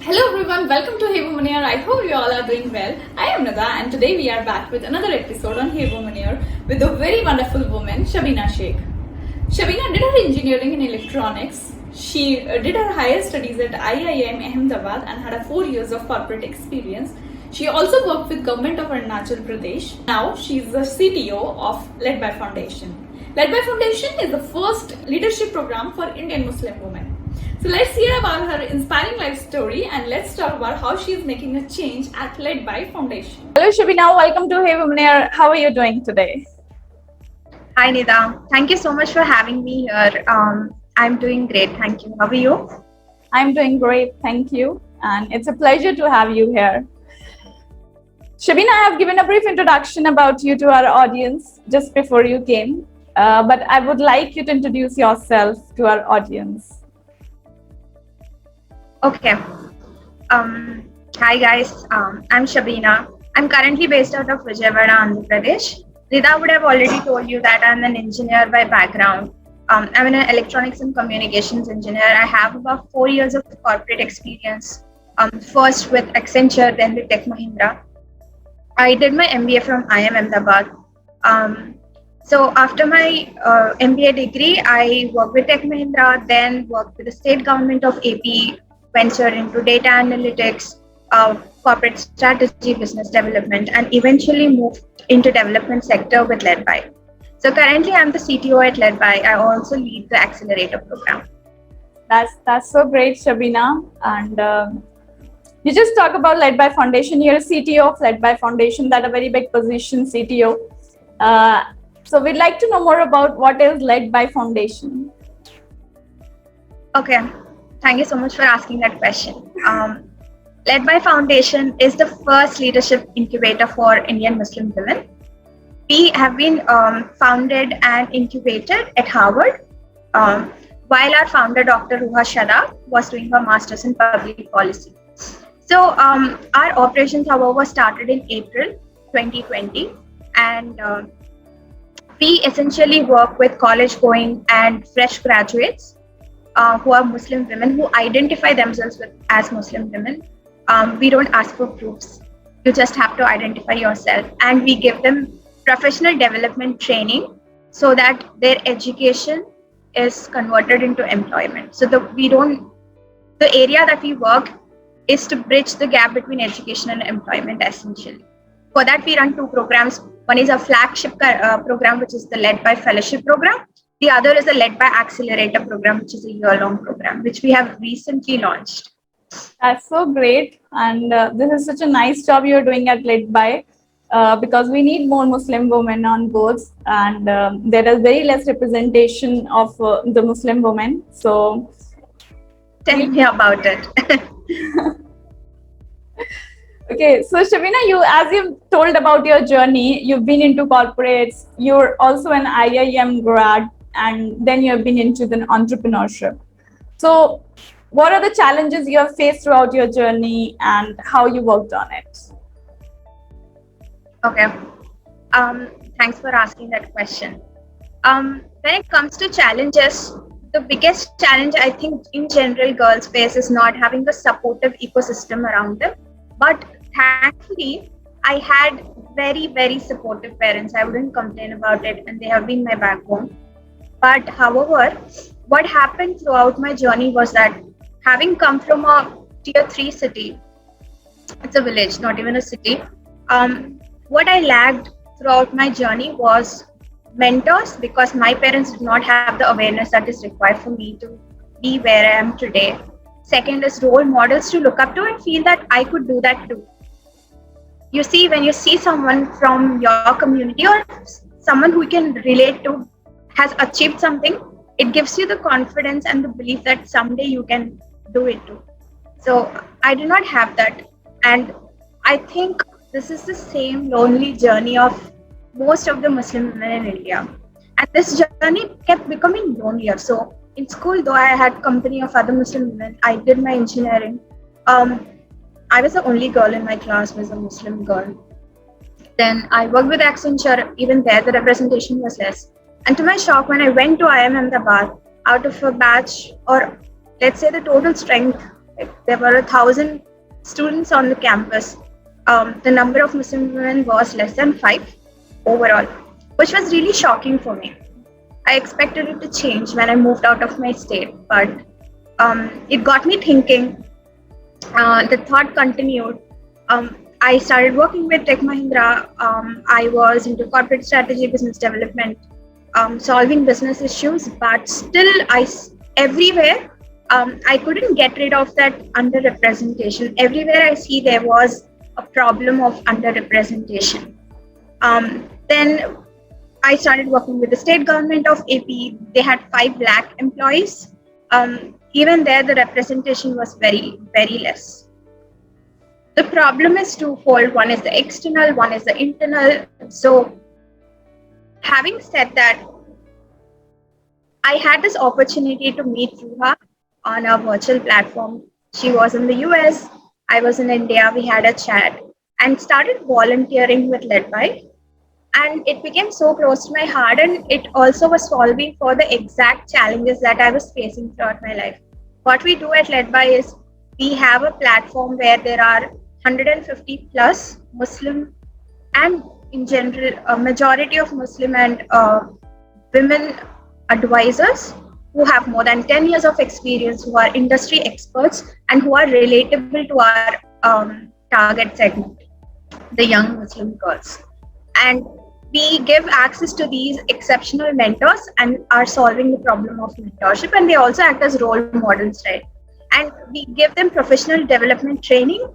Hello everyone, welcome to Hey Woman Here. I hope you all are doing well. I am Nada and today we are back with another episode on Hey Woman Here with a very wonderful woman, Shabina Sheikh. Shabina did her engineering in electronics. She did her higher studies at IIM Ahmedabad and had a 4 years of corporate experience. She also worked with government of Arunachal Pradesh. Now she is the CTO of Led by Foundation. Led by Foundation is the first leadership program for Indian Muslim women. So let's hear about her inspiring life story and let's talk about how she is making a change at Led by Foundation. Hello Shabina, welcome to Hey Women Here. How are you doing today? Hi Nida, thank you so much for having me here. I'm doing great, thank you. How are you? I'm doing great, thank you. And it's a pleasure to have you here. Shabina, I have given a brief introduction about you to our audience just before you came, but I would like you to introduce yourself to our audience. Okay. Hi guys, I'm Shabina. I'm currently based out of Vijayawada, Andhra Pradesh. Nida would have already told you that I'm an engineer by background. I'm an electronics and communications engineer. I have about 4 years of corporate experience. First with Accenture, then with Tech Mahindra. I did my MBA from IIM Ahmedabad. So after my MBA degree, I worked with Tech Mahindra, then worked with the state government of AP, ventured into data analytics, corporate strategy, business development, and eventually moved into development sector with LedBy. So currently, I'm the CTO at LedBy. I also lead the accelerator program. That's so great, Shabina. And you just talk about Led by Foundation. You're a CTO of Led by Foundation. That's a very big position, CTO. So we'd like to know more about what is Led by Foundation. Okay, thank you so much for asking that question. Led by Foundation is the first leadership incubator for Indian Muslim women. We have been founded and incubated at Harvard, while our founder, Dr. Ruha Shada, was doing her master's in public policy. So our operations, however, started in April 2020, and we essentially work with college-going and fresh graduates who are Muslim women who identify themselves as Muslim women. We don't ask for proofs. You just have to identify yourself, and we give them professional development training so that their education is converted into employment. So the area that we work is to bridge the gap between education and employment essentially. For that, we run two programs. One is a flagship program, which is the Led by Fellowship program. The other is the Led by Accelerator program, which is a year-long program, which we have recently launched. That's so great. And this is such a nice job you're doing at Led by. Because we need more Muslim women on boards, and there is very less representation of the Muslim women. So, tell me about it. Okay, so Shabina, as you've told about your journey, you've been into corporates. You're also an IIM grad, and then you've been into the entrepreneurship. So, what are the challenges you have faced throughout your journey, and how you worked on it? Okay. Thanks for asking that question. When it comes to challenges, the biggest challenge I think in general girls face is not having a supportive ecosystem around them. But thankfully, I had very, very supportive parents. I wouldn't complain about it, and they have been my backbone. But however, what happened throughout my journey was that having come from a tier 3 city, it's a village, not even a city, what I lacked throughout my journey was mentors, because my parents did not have the awareness that is required for me to be where I am today. Second is role models to look up to and feel that I could do that too. You see, when you see someone from your community or someone who you can relate to has achieved something, it gives you the confidence and the belief that someday you can do it too. So I did not have that. And I think this is the same lonely journey of most of the Muslim women in India. And this journey kept becoming lonelier. So in school, though I had company of other Muslim women, I did my engineering. I was the only girl in my class was a Muslim girl. Then I worked with Accenture. Even there, the representation was less. And to my shock, when I went to IIM Ahmedabad, out of a batch, or let's say the total strength Like, there were 1,000 students on the campus. The number of Muslim women was less than 5 overall, which was really shocking for me. I expected it to change when I moved out of my state, but it got me thinking. The thought continued. I started working with Tech Mahindra. I was into corporate strategy, business development, solving business issues, but still, everywhere I couldn't get rid of that underrepresentation. Everywhere I see there was a problem of underrepresentation. Then I started working with the state government of AP. They had 5 Black employees. Even there, the representation was very, very less. The problem is twofold. One is the external, one is the internal. So, having said that, I had this opportunity to meet Ruha on a virtual platform. She was in the US, I was in India. We had a chat and started volunteering with LedBy. And it became so close to my heart, and it also was solving for the exact challenges that I was facing throughout my life. What we do at LedBy is we have a platform where there are 150 plus Muslim and in general a majority of Muslim and women advisors who have more than 10 years of experience, who are industry experts and who are relatable to our target segment, the young Muslim girls. And we give access to these exceptional mentors and are solving the problem of mentorship, and they also act as role models, right? And we give them professional development training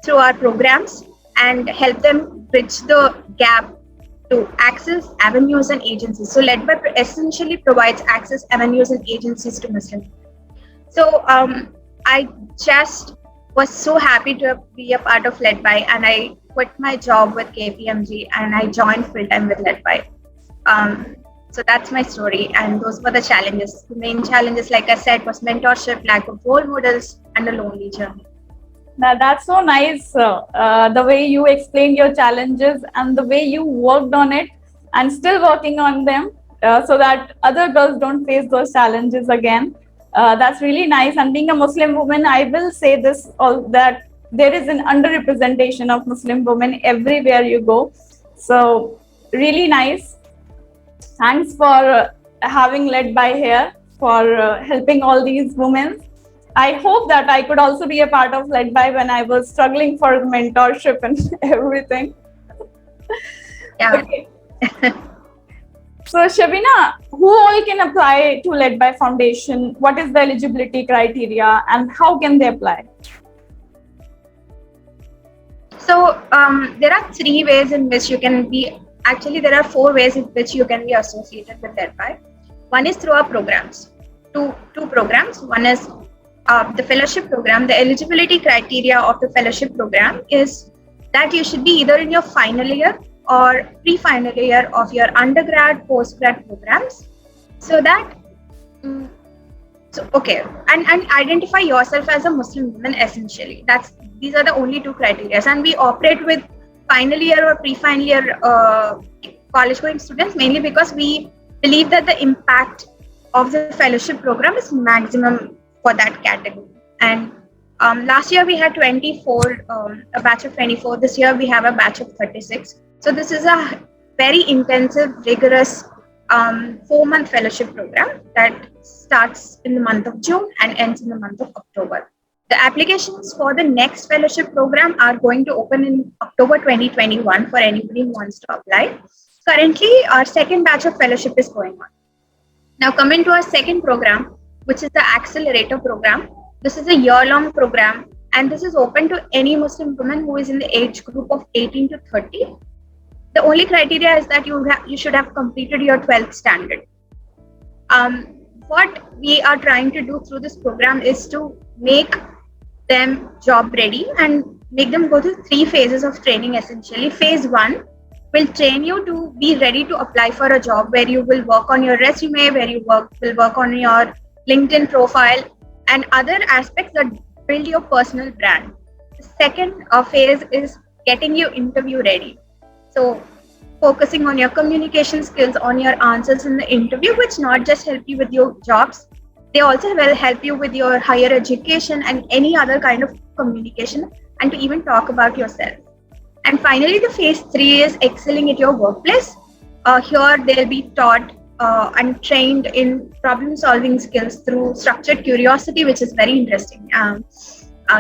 through our programs and help them bridge the gap to access avenues and agencies. So LedBy essentially provides access, avenues and agencies to Muslims. So I just was so happy to be a part of LedBy, and I quit my job with KPMG and I joined full-time with LedBy. So that's my story, and those were the challenges. The main challenges, like I said, was mentorship, lack of role models, and a lonely journey. That's so nice, the way you explained your challenges and the way you worked on it and still working on them so that other girls don't face those challenges again. That's really nice. And being a Muslim woman, I will say this, that there is an underrepresentation of Muslim women everywhere you go. So really nice. Thanks for having LedBy here, for helping all these women. I hope that I could also be a part of LedBy when I was struggling for mentorship and everything. Yeah. Okay. So Shabina, who all can apply to LedBy Foundation? What is the eligibility criteria and how can they apply? So there are 3 ways in which you can be, actually there are 4 ways in which you can be associated with LedBy. One is through our programs, two programs. One is the fellowship program. The eligibility criteria of the fellowship program is that you should be either in your final year or pre-final year of your undergrad, postgrad programs, so that and identify yourself as a Muslim woman essentially. These are the only 2 criteria, and we operate with final year or pre-final year college going students mainly because we believe that the impact of the fellowship program is maximum for that category. And last year we had 24, a batch of 24. This year we have a batch of 36. So this is a very intensive, rigorous 4-month fellowship program that starts in the month of June and ends in the month of October. The applications for the next fellowship program are going to open in October 2021 for anybody who wants to apply. Currently, our 2nd batch of fellowship is going on. Now coming to our 2nd program, which is the Accelerator program. This is a year-long program, and this is open to any Muslim woman who is in the age group of 18 to 30. The only criteria is that you should have completed your 12th standard. What we are trying to do through this program is to make them job ready and make them go through 3 phases of training essentially. Phase 1 will train you to be ready to apply for a job, where you will work on your resume, where you will work on your LinkedIn profile and other aspects that build your personal brand. The second phase is getting you interview ready. So focusing on your communication skills, on your answers in the interview, which not just help you with your jobs, They also will help you with your higher education and any other kind of communication, and to even talk about yourself. And finally, the phase 3 is excelling at your workplace. Here, they'll be taught and trained in problem solving skills through structured curiosity, which is very interesting.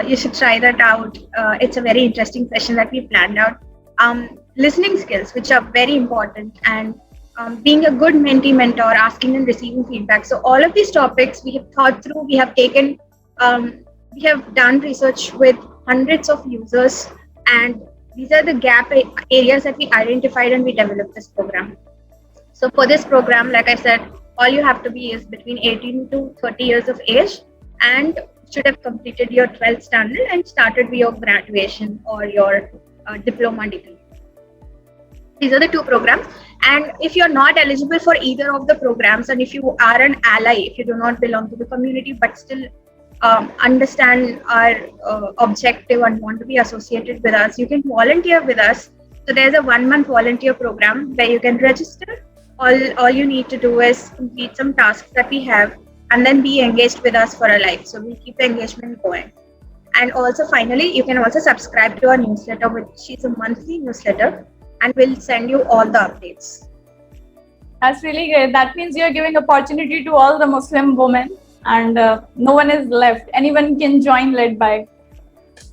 You should try that out. It's a very interesting session that we planned out. Listening skills, which are very important, and being a good mentee mentor, asking and receiving feedback. So all of these topics we have thought through. We have taken, we have done research with hundreds of users, and these are the gap areas that we identified, and we developed this program. So for this program, like I said, all you have to be is between 18 to 30 years of age, and should have completed your 12th standard and started with your graduation or your diploma degree. These are the two programs. And if you're not eligible for either of the programs, and if you are an ally, if you do not belong to the community but still understand our objective and want to be associated with us, you can volunteer with us. So there's a 1-month volunteer program where you can register. All you need to do is complete some tasks that we have, and then be engaged with us for a life. So we keep the engagement going. And also finally, you can also subscribe to our newsletter, which is a monthly newsletter, and we'll send you all the updates. That's really great. That means you're giving opportunity to all the Muslim women, and no one is left. Anyone can join Led By.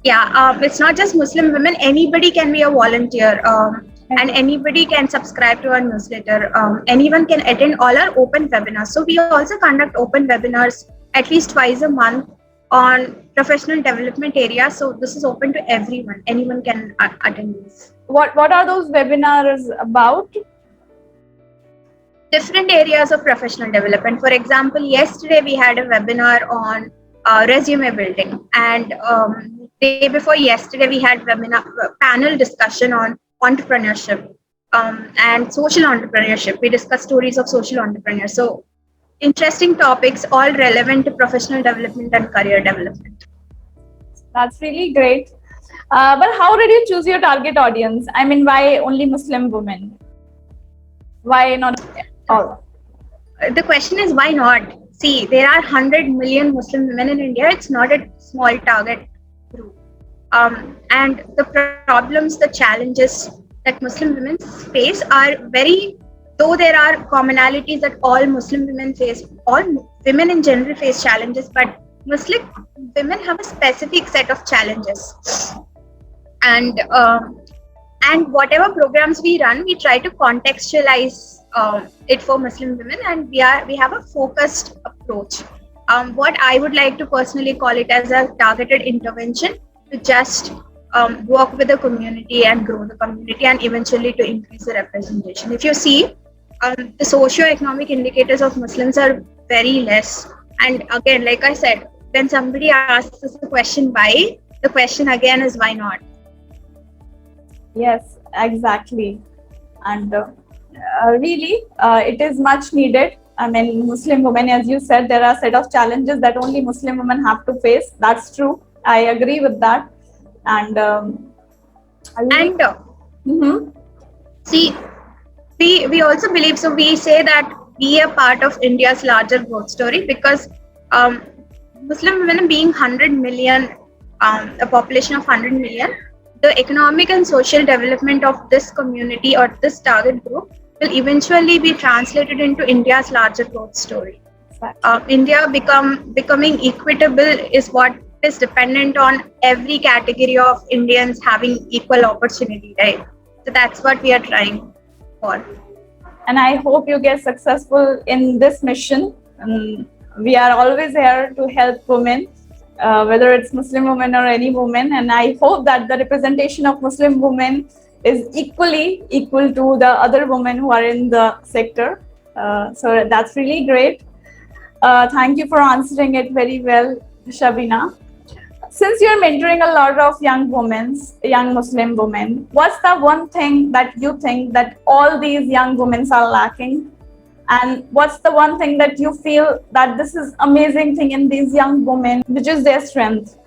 Yeah, it's not just Muslim women. Anybody can be a volunteer, and anybody can subscribe to our newsletter. Anyone can attend all our open webinars. So we also conduct open webinars at least twice a month on professional development areas. So this is open to everyone. Anyone can attend this. What are those webinars about? Different areas of professional development. For example, yesterday we had a webinar on resume building, and day before yesterday we had panel discussion on entrepreneurship and social entrepreneurship. We discussed stories of social entrepreneurs. So interesting topics, all relevant to professional development and career development. That's really great. But how did you choose your target audience? I mean, why only Muslim women? Why not all? The question is, why not? See, there are 100 million Muslim women in India. It's not a small target group. And the problems, the challenges that Muslim women face are very, though there are commonalities that all Muslim women face, all women in general face challenges, but Muslim women have a specific set of challenges. And whatever programs we run, we try to contextualize it for Muslim women, and we have a focused approach. What I would like to personally call it as a targeted intervention to just work with the community and grow the community, and eventually to increase the representation. If you see, the socio-economic indicators of Muslims are very less. And again, like I said, when somebody asks us the question why, the question again is why not? Yes, exactly. And really, it is much needed. I mean, Muslim women, as you said, there are a set of challenges that only Muslim women have to face. That's true. I agree with that. And see, we also believe, so we say that we are part of India's larger growth story, because Muslim women being 100 million, a population of 100 million, the economic and social development of this community or this target group will eventually be translated into India's larger growth story. India becoming equitable is what is dependent on every category of Indians having equal opportunity, right? So that's what we are trying for. And I hope you get successful in this mission. We are always here to help women, whether it's Muslim women or any woman. And I hope that the representation of Muslim women is equal to the other women who are in the sector. So that's really great. Thank you for answering it very well, Shabina. Since you're mentoring a lot of young Muslim women, what's the one thing that you think that all these young women are lacking? And what's the one thing that you feel that this is amazing thing in these young women, which is their strength?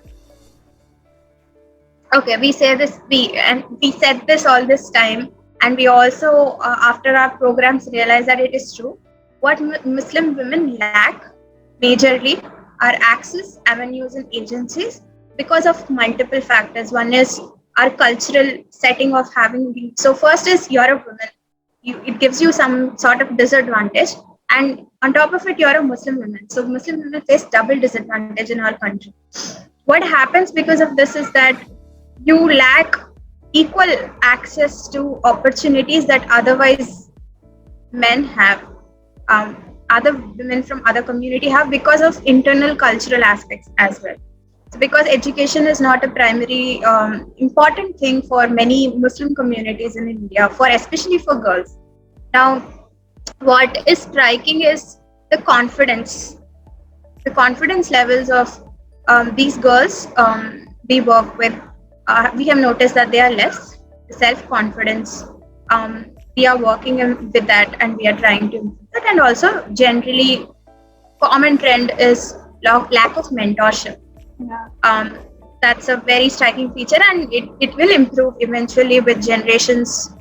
Okay, we said this all this time, and we also, after our programs, realize that it is true. What Muslim women lack majorly our access, avenues, and agencies because of multiple factors. One is our cultural setting of having been. So, first is you're a woman, it gives you some sort of disadvantage. And on top of it, you're a Muslim woman. So, Muslim women face double disadvantage in our country. What happens because of this is that you lack equal access to opportunities that otherwise men have, other women from other community have, because of internal cultural aspects as well. So because education is not a primary important thing for many Muslim communities in India, for especially for girls. Now, what is striking is the confidence levels of these girls we work with. We have noticed that they are less self-confidence. We are working with that, and we are trying to improve it. And also, generally, common trend is lack of mentorship. Yeah. That's a very striking feature, and it will improve eventually with generations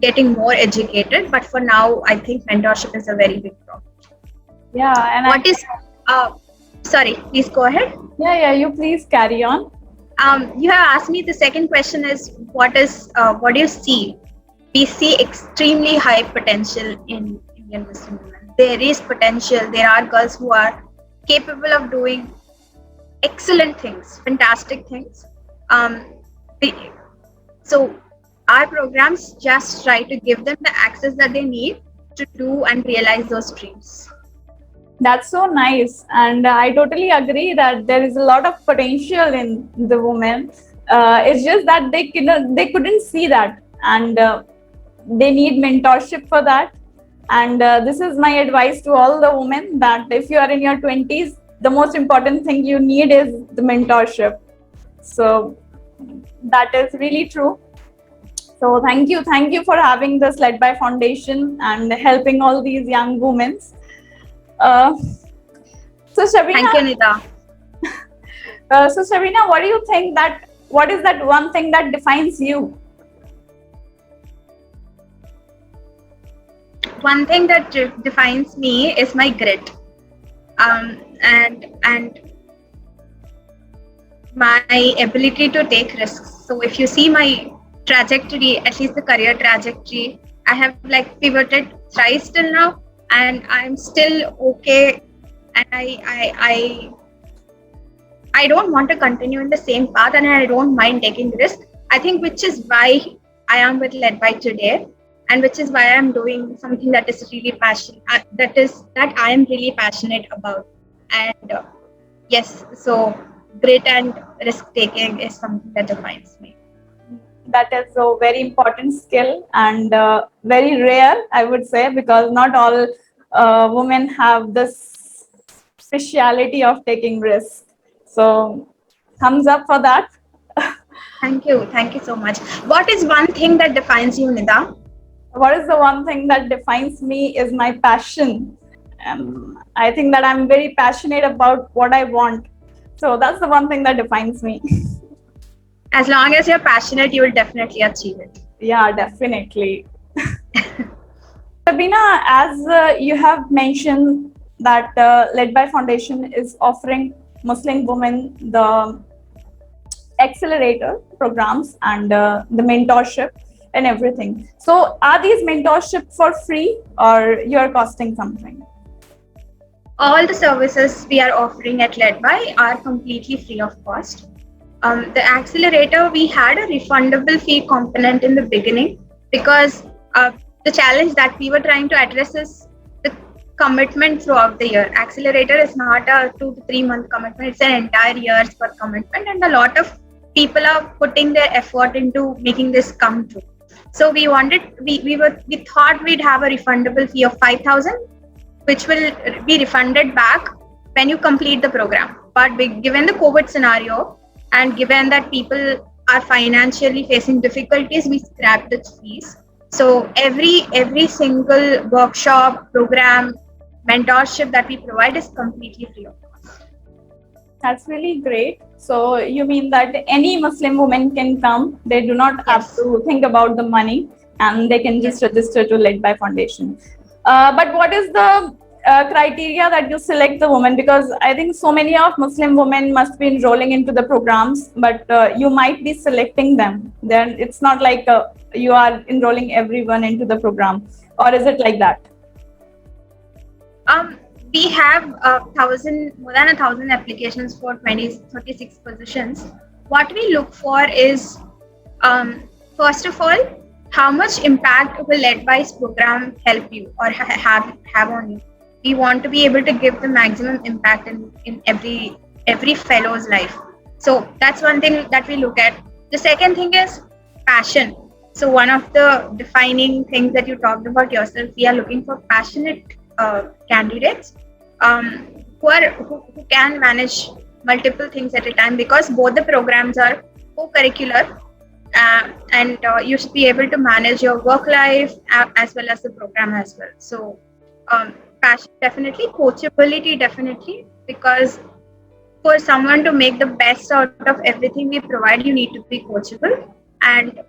getting more educated. But for now, I think mentorship is a very big problem. Yeah, and What is sorry, please go ahead. yeah, you please carry on. You have asked me, the second question is what do you see? We see extremely high potential in Indian Muslim women. There is potential. There are girls who are capable of doing excellent things, fantastic things. So our programs just try to give them the access that they need to do and realize those dreams. That's so nice, and I totally agree that there is a lot of potential in the women. It's just that they couldn't see that, and they need mentorship for that. And this is my advice to all the women, that if you are in your 20s, the most important thing you need is the mentorship. So that is really true. So thank you for having this Led by Foundation and helping all these young women. So Shabina, Thank you, Nida. So Shabina, what is that one thing that defines you? One thing that defines me is my grit, and my ability to take risks. So if you see my trajectory, at least the career trajectory, I have like pivoted thrice till now, and I'm still okay. And I don't want to continue in the same path, and I don't mind taking risk. I think which is why I am with Led by today, and which is why I'm doing something that is really passionate, that I am really passionate about. And yes, so grit and risk taking is something that defines me. That is a very important skill, and very rare, I would say, because not all women have this speciality of taking risks. So thumbs up for that. Thank you so much. What is one thing that defines you, Nida? What is the one thing that defines me is my passion. I think that I'm very passionate about what I want. So that's the one thing that defines me. As long as you're passionate, you will definitely achieve it. Yeah, definitely. Sabina, as you have mentioned that Led by Foundation is offering Muslim women the accelerator programs and the mentorship and everything. So are these mentorship for free, or you're costing something? All the services we are offering at Led by are completely free of cost. The accelerator, we had a refundable fee component in the beginning, because the challenge that we were trying to address is the commitment throughout the year. Accelerator is not a 2 to 3 month commitment, it's an entire year's for commitment, and a lot of people are putting their effort into making this come true. So we thought we'd have a refundable fee of 5,000, which will be refunded back when you complete the program. But given the COVID scenario, and given that people are financially facing difficulties, we scrapped its fees. So every single workshop, program, mentorship that we provide is completely free of cost. That's really great. So you mean that any Muslim woman can come, they do not have to think about the money, and they can just register to Led by Foundation. But what is the criteria that you select the woman? Because I think so many of Muslim women must be enrolling into the programs, but you might be selecting them. Then it's not like you are enrolling everyone into the program, or is it like that? We have more than 1,000 applications for 36 positions. What we look for is, first of all, how much impact will Advice program help you or have on you. We want to be able to give the maximum impact in every fellow's life. So that's one thing that we look at. The second thing is passion. So one of the defining things that you talked about yourself, we are looking for passionate candidates who can manage multiple things at a time, because both the programs are co-curricular, and you should be able to manage your work life as well as the program as well. So passion definitely, coachability definitely, because for someone to make the best out of everything we provide, you need to be coachable. And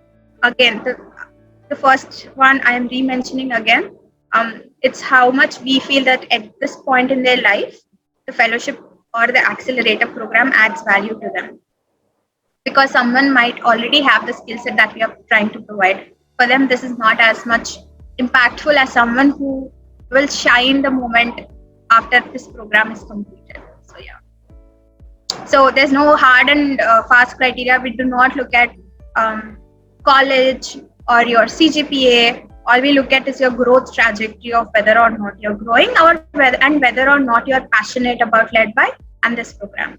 again, the first one I am re-mentioning again, it's how much we feel that at this point in their life, the fellowship or the accelerator program adds value to them. Because someone might already have the skill set that we are trying to provide. For them, this is not as much impactful as someone who will shine the moment after this program is completed. So yeah. So there's no hard and fast criteria. We do not look at college or your CGPA. All we look at is your growth trajectory of whether or not you're growing and whether or not you're passionate about Led By and this program.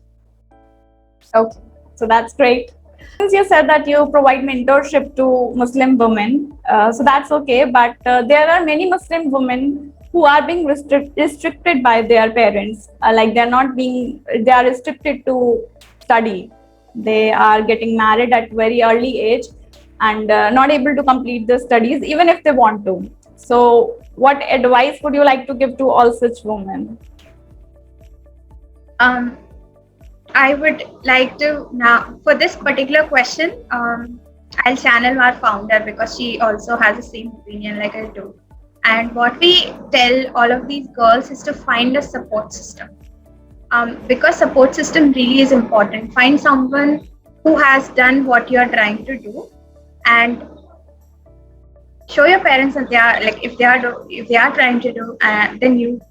Okay, so that's great. Since you said that you provide mentorship to Muslim women, so that's okay. But there are many Muslim women who are being restricted by their parents. Like they are restricted to study. They are getting married at very early age and not able to complete the studies even if they want to. So what advice would you like to give to all such women? I would like to, now for this particular question, I'll channel our founder because she also has the same opinion like I do. And what we tell all of these girls is to find a support system. Because support system really is important. Find someone who has done what you're trying to do, and show your parents that if they are trying to do, then you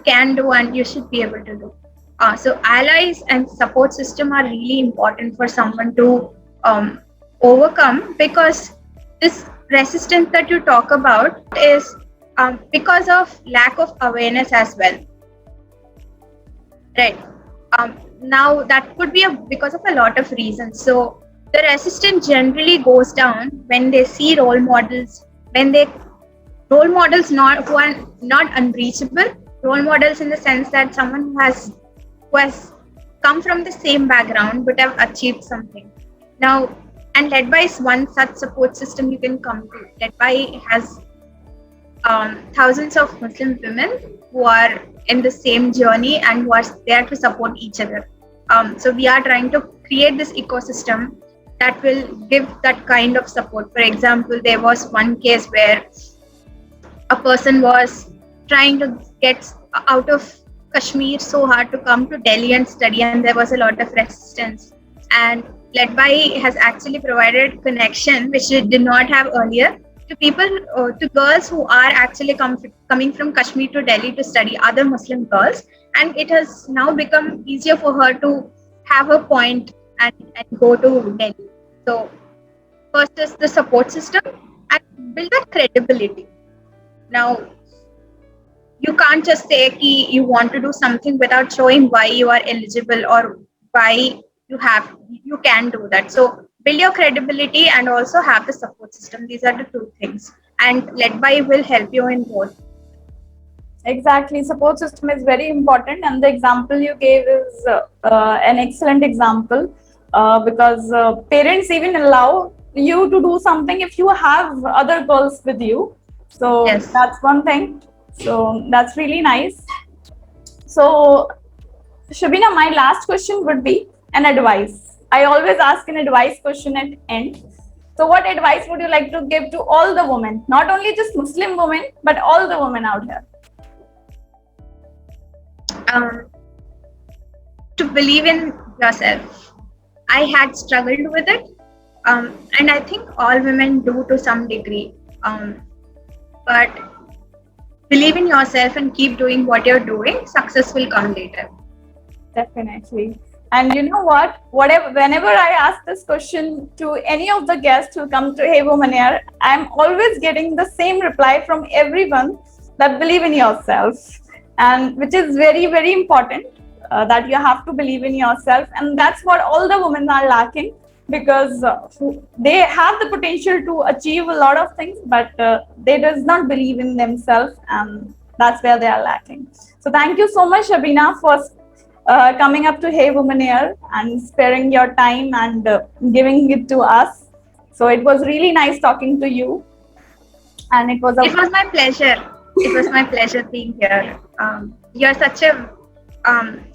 can do and you should be able to do. So allies and support system are really important for someone to overcome, because this resistance that you talk about is because of lack of awareness as well. Right. Now that could be because of a lot of reasons. So the resistance generally goes down when they see role models, who are not unreachable, role models in the sense that someone who has come from the same background but have achieved something. Now, and Led By is one such support system you can come to. Led By has thousands of Muslim women who are in the same journey and who are there to support each other. So we are trying to create this ecosystem that will give that kind of support. For example, there was one case where a person was trying to get out of Kashmir so hard to come to Delhi and study, and there was a lot of resistance. And Led By has actually provided connection, which it did not have earlier, to people, to girls who are actually coming from Kashmir to Delhi to study, other Muslim girls. And it has now become easier for her to have a point and go to Delhi. So first is the support system and build that credibility. Now, you can't just say ki you want to do something without showing why you are eligible or why you can do that. So build your credibility and also have the support system. These are the two things, and Led By will help you in both. Exactly, support system is very important, and the example you gave is an excellent example, because parents even allow you to do something if you have other girls with you. So yes, that's one thing. So that's really nice. So Shabina, my last question would be an advice. I always ask an advice question at end. So what advice would you like to give to all the women, not only just Muslim women, but all the women out here? Um, to believe in yourself. I had struggled with it, and I think all women do to some degree. But believe in yourself and keep doing what you're doing. Success will come later. Definitely. And you know what? Whenever I ask this question to any of the guests who come to Hey Woman Air, I'm always getting the same reply from everyone, that believe in yourself, and which is very, very important. That you have to believe in yourself, and that's what all the women are lacking, because they have the potential to achieve a lot of things, but they does not believe in themselves, and that's where they are lacking. So thank you so much, Shabina, for coming up to Hey Woman Air and sparing your time and giving it to us. So it was really nice talking to you, and it was my pleasure. It was my pleasure being here. You're such a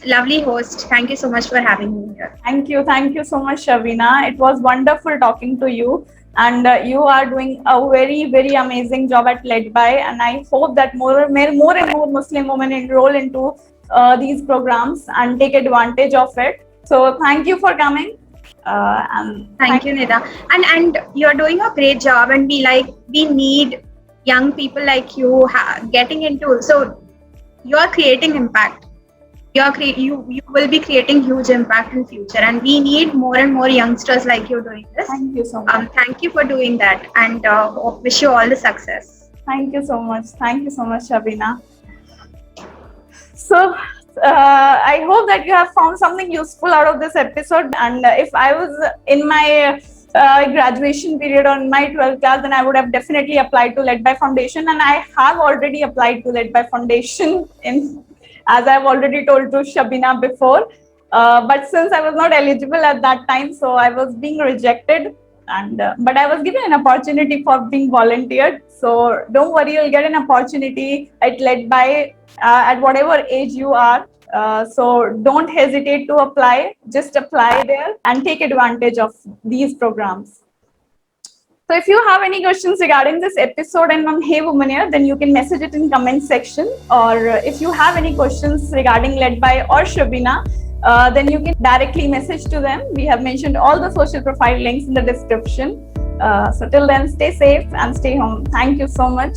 lovely host. Thank you so much for having me here. Thank you so much, Shabina. It was wonderful talking to you, and you are doing a very, very amazing job at Led By, and I hope that more and more Muslim women enroll into these programs and take advantage of it. So thank you for coming. And thank you, Nida. And you're doing a great job, and we need young people like you getting into. So you're creating impact. You will be creating huge impact in future, and we need more and more youngsters like you doing this. Thank you so much. Thank you for doing that, and wish you all the success. Thank you so much, Shabina. So I hope that you have found something useful out of this episode, and if I was in my graduation period or in my 12th class, then I would have definitely applied to Led By Foundation, and I have already applied to Led By Foundation as I've already told to Shabina before. But since I was not eligible at that time, so I was being rejected. But I was given an opportunity for being volunteered. So don't worry, you'll get an opportunity at Led By at whatever age you are. So don't hesitate to apply. Just apply there and take advantage of these programs. So if you have any questions regarding this episode and on Hey Woman Air, then you can message it in comment section. Or if you have any questions regarding Led By or Shabina, then you can directly message to them. We have mentioned all the social profile links in the description. So till then, stay safe and stay home. Thank you so much.